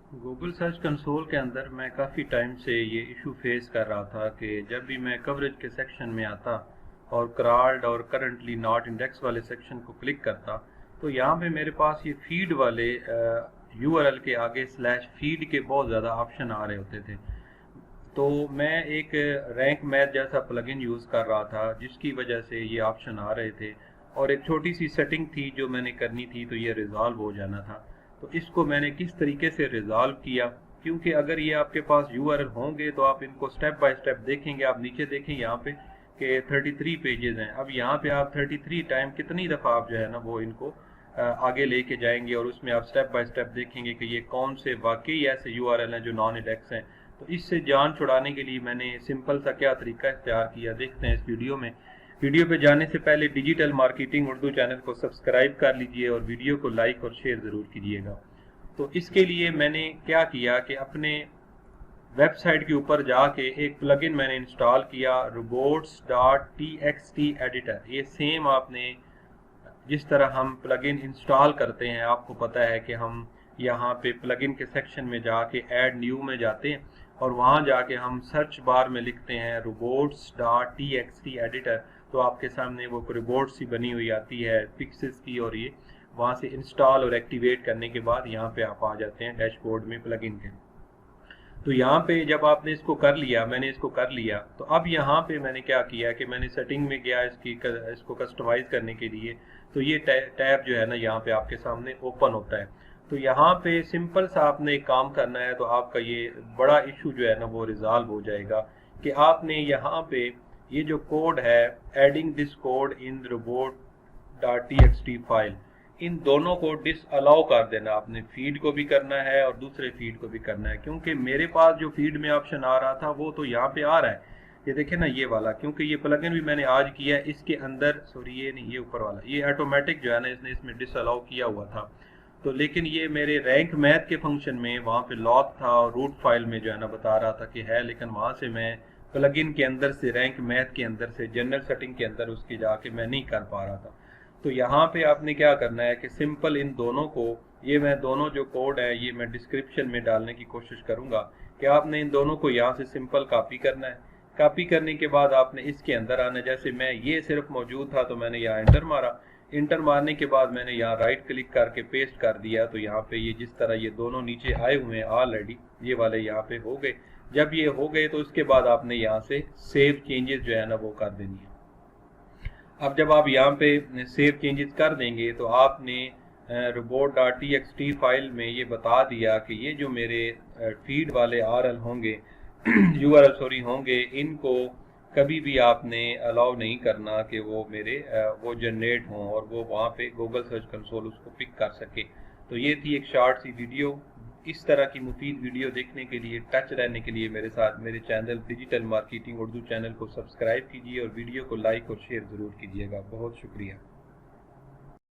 Google search console के अंदर मैं काफ़ी टाइम से ये इशू फेस कर रहा था कि जब भी मैं कवरेज के सेक्शन में आता और क्रॉल्ड और करंटली नॉट इंडेक्स वाले सेक्शन को क्लिक करता, तो यहाँ पे मेरे पास ये फीड वाले यूआरएल के आगे स्लैश फीड के बहुत ज़्यादा ऑप्शन आ रहे होते थे। तो मैं एक रैंक मैथ जैसा प्लगइन यूज़ कर रहा था जिसकी वजह से ये ऑप्शन आ रहे थे, और एक छोटी सी सेटिंग थी जो मैंने करनी थी, तो ये रिजॉल्व हो जाना था। तो इसको मैंने किस तरीके से रिजॉल्व किया, क्योंकि अगर ये आपके पास यूआरएल होंगे तो आप इनको स्टेप बाय स्टेप देखेंगे। आप नीचे देखें यहाँ पे कि 33 पेजेस हैं। अब यहाँ पे आप 33 टाइम कितनी दफ़ा आप जो है ना वो इनको आगे लेके जाएंगे, और उसमें आप स्टेप बाय स्टेप देखेंगे कि ये कौन से वाकई ऐसे यूआरएल हैं जो नॉन इंडेक्स हैं। तो इससे जान छुड़ाने के लिए मैंने सिंपल सा क्या तरीका इख्तियार किया, देखते हैं इस वीडियो में। वीडियो पे जाने से पहले डिजिटल मार्केटिंग उर्दू चैनल को सब्सक्राइब कर लीजिए और वीडियो को लाइक और शेयर ज़रूर कीजिएगा। तो इसके लिए मैंने क्या किया कि अपने वेबसाइट के ऊपर जाके एक प्लगइन मैंने इंस्टॉल किया, robots.txt एडिटर। ये सेम आपने जिस तरह हम प्लगइन इंस्टॉल करते हैं, आपको पता है कि हम यहाँ पे प्लगइन के सेक्शन में जाके ऐड न्यू में जाते हैं और वहाँ जाके हम सर्च बार में लिखते हैं robots.txt एडिटर। तो आपके सामने वो रिपोर्ट सी बनी हुई आती है पिक्सेस की, और ये वहाँ से इंस्टॉल और एक्टिवेट करने के बाद यहाँ पे आप आ जाते हैं डैशबोर्ड में प्लगइन के। तो यहाँ पे जब आपने इसको कर लिया, मैंने इसको कर लिया, तो अब यहाँ पे मैंने क्या किया कि मैंने सेटिंग में गया इसको कस्टमाइज करने के लिए। तो ये टैब जो है ना यहाँ पे आपके सामने ओपन होता है। तो यहाँ पे सिंपल सा आपने एक काम करना है, तो आपका ये बड़ा इशू जो है ना वो रिजॉल्व हो जाएगा कि आपने यहाँ पे ये जो कोड है adding this code in robot.txt file, इन दोनों को डिसअलाउ कर देना। आपने फीड को भी करना है और दूसरे फीड को भी करना है, क्योंकि मेरे पास जो फीड में ऑप्शन आ रहा था वो तो यहाँ पे आ रहा है, ये देखें ना ये वाला, क्योंकि ये प्लगइन भी मैंने आज किया है। इसके अंदर सॉरी ये नहीं, ये ऊपर वाला, ये ऑटोमेटिक जो है ना इसने इसमें डिसअलाउ किया हुआ था। तो लेकिन ये मेरे रैंक मैथ के फंक्शन में वहाँ पे लॉक था और रूट फाइल में जो है ना बता रहा था कि है, लेकिन वहाँ से मैं प्लगइन के अंदर से रैंक मैथ के अंदर से जनरल सेटिंग के अंदर उसकी जाके मैं नहीं कर पा रहा था। तो यहाँ पे आपने क्या करना है कि सिंपल इन दोनों को, ये मैं दोनों जो कोड है ये मैं डिस्क्रिप्शन में डालने की कोशिश करूँगा कि आपने इन दोनों को यहाँ से सिंपल कॉपी करना है। कॉपी करने के बाद आपने इसके अंदर आना, जैसे मैं ये सिर्फ मौजूद था तो मैंने यहाँ एंटर मारा। इंटर मारने के बाद मैंने यहाँ राइट क्लिक करके पेस्ट कर दिया। तो यहाँ पे ये जिस तरह ये दोनों नीचे आए हुए हैं ऑलरेडी, ये वाले यहाँ पे हो गए। जब ये हो गए तो उसके बाद आपने यहाँ से सेव चेंजेस जो है ना वो कर देनी है। अब जब आप यहाँ पे सेव चेंजेस कर देंगे तो आपने robot.txt फाइल में ये बता दिया कि ये जो मेरे फीड वाले आरएल होंगे यूआरएल सॉरी होंगे, इनको कभी भी आपने अलाउ नहीं करना कि वो मेरे वो जनरेट हों और वो वहाँ पे गूगल सर्च कंसोल उसको पिक कर सके। तो ये थी एक शॉर्ट सी वीडियो। इस तरह की मुफीद वीडियो देखने के लिए, टच रहने के लिए मेरे साथ मेरे channel digital marketing Urdu channel को सब्सक्राइब कीजिए और वीडियो को लाइक और शेयर ज़रूर कीजिएगा। बहुत शुक्रिया।